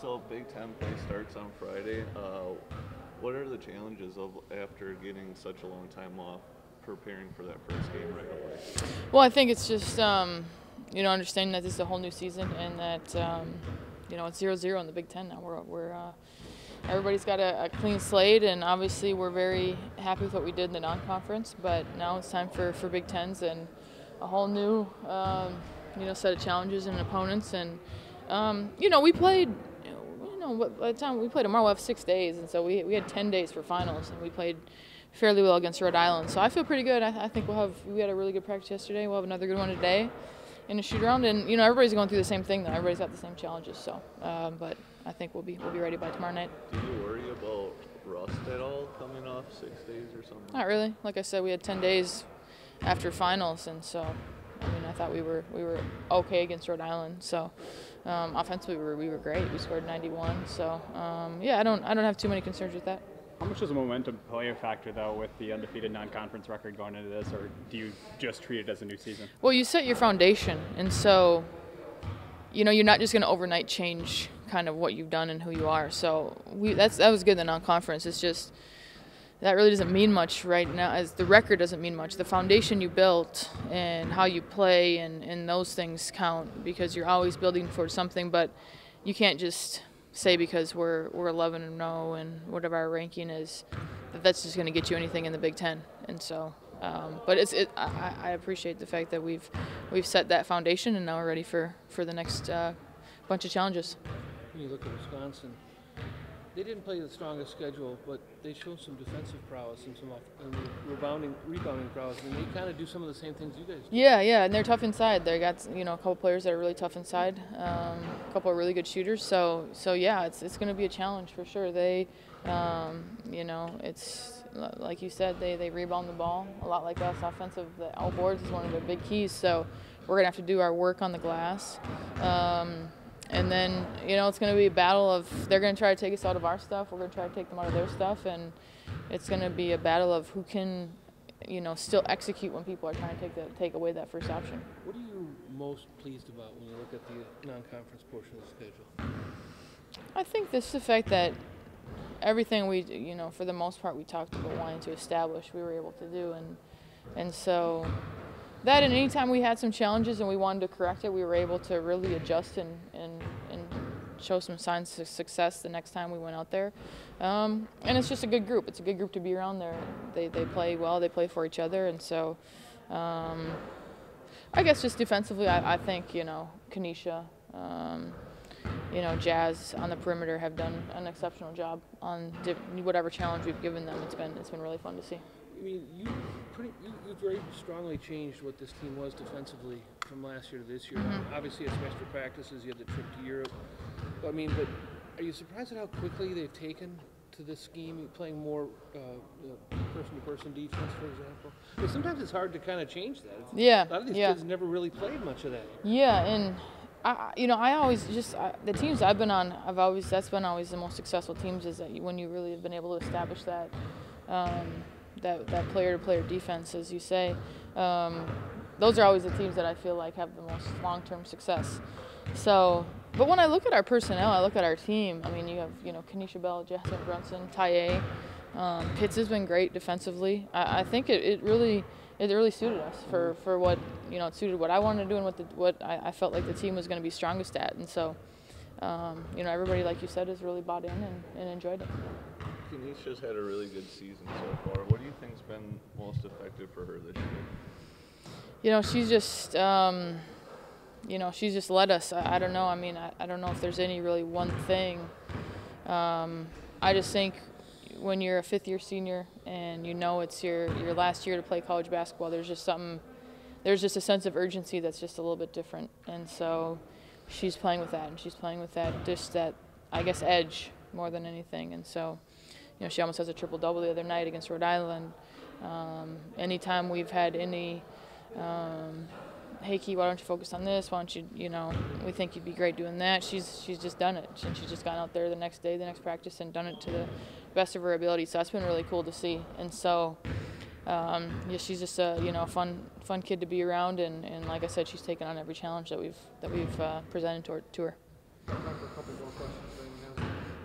So Big Ten play starts on Friday. What are the challenges of after getting such a long time off, preparing for that first game right away? Well, I think it's just understanding that this is a whole new season and that it's 0-0 in the Big Ten now. We're everybody's got a clean slate, and obviously we're very happy with what we did in the non-conference. But now it's time for Big Tens and a whole new set of challenges and opponents. And we played. By the time we played tomorrow, we'll have 6 days, and so we had 10 days for finals, and we played fairly well against Rhode Island. So I feel pretty good. I think we had a really good practice yesterday. We'll have another good one today in the shoot around, and everybody's going through the same thing though. Everybody's got the same challenges. So, but I think we'll be ready by tomorrow night. Do you worry about rust at all coming off 6 days or something? Not really. Like I said, we had 10 days after finals, and so I thought we were okay against Rhode Island. So offensively, we were great. We scored 91. So I don't have too many concerns with that. How much does the momentum play a factor, though, with the undefeated non-conference record going into this, or do you just treat it as a new season? Well, you set your foundation, and so you're not just going to overnight change kind of what you've done and who you are. So that was good in the non-conference. It's just that really doesn't mean much right now, as the record doesn't mean much. The foundation you built and how you play and those things count, because you're always building for something. But you can't just say because we're 11-0 and whatever our ranking is, that's just going to get you anything in the Big Ten. And so, but I appreciate the fact that we've set that foundation, and now we're ready for the next bunch of challenges. When you look at Wisconsin, they didn't play the strongest schedule, but they showed some defensive prowess and some rebounding prowess, and they kind of do some of the same things you guys do. Yeah, and they're tough inside. They got a couple players that are really tough inside, a couple of really good shooters. So yeah, it's going to be a challenge for sure. They, it's like you said, they rebound the ball a lot like us. Offensive, the out boards is one of their big keys. So we're going to have to do our work on the glass. And then, it's going to be a battle of, they're going to try to take us out of our stuff. We're going to try to take them out of their stuff. And it's going to be a battle of who can, still execute when people are trying to take away that first option. What are you most pleased about when you look at the non-conference portion of the schedule? I think this is the fact that everything we, for the most part, we talked about wanting to establish, we were able to do. And so that, and anytime we had some challenges and we wanted to correct it, we were able to really adjust and show some signs of success the next time we went out there. And it's just a good group. It's a good group to be around there. They play well. They play for each other. And so I guess just defensively, I think, Kenesha, Jazz on the perimeter have done an exceptional job on whatever challenge we've given them. It's been really fun to see. I mean, you very strongly changed what this team was defensively from last year to this year. Mm-hmm. Obviously, it's extra practices. You had the trip to Europe. But are you surprised at how quickly they've taken to this scheme, playing more person-to-person defense, for example? Because sometimes it's hard to kind of change that. Yeah. A lot of these kids never really played much of that. Yeah, and I always the teams I've been on, that's been always the most successful teams, is that when you really have been able to establish that. That player-to-player defense, as you say, those are always the teams that I feel like have the most long-term success. So, but when I look at our personnel, I look at our team. I mean, you have Kenesha Bell, Jasmine Brunson, Tye. Pitts has been great defensively. I think it really suited us for what it suited what I wanted to do and what I felt like the team was going to be strongest at. And so, everybody, like you said, has really bought in and enjoyed it. Kenesha's had a really good season so far. What do you think's been most effective for her this year? She's just, she's just led us. I don't know. I mean, I don't know if there's any really one thing. I just think when you're a fifth-year senior and it's your last year to play college basketball, there's just a sense of urgency that's just a little bit different. And so she's playing with that, and she's playing with just that, I guess, edge more than anything. And so, she almost has a triple-double the other night against Rhode Island. Anytime we've had any, hey, Key, why don't you focus on this? Why don't you, we think you'd be great doing that. She's just done it. And she's just gone out there the next day, the next practice, and done it to the best of her ability. So that's been really cool to see. And so, she's just a fun kid to be around. And like I said, she's taken on every challenge that we've presented to her. Time for a couple more questions.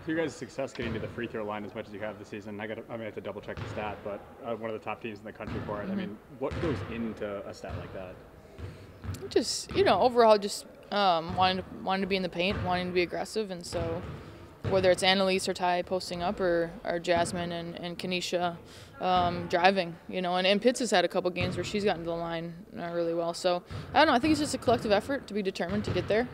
your guys' success getting to the free throw line as much as you have this season, I have to double check the stat, but one of the top teams in the country for it. I mean, what goes into a stat like that? Just, overall just wanting to be in the paint, wanting to be aggressive, and so whether it's Annalise or Ty posting up or Jasmine and Kenesha driving, and Pitts has had a couple games where she's gotten to the line really well. So I don't know. I think it's just a collective effort to be determined to get there.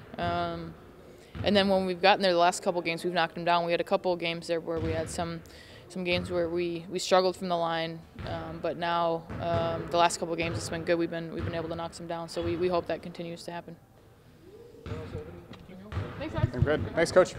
And then when we've gotten there the last couple games, we've knocked them down. We had a couple of games there where we had some games where we struggled from the line, but now the last couple of games it's been good. We've been able to knock some down. So we hope that continues to happen. Thanks, guys. Good. Thanks, Coach.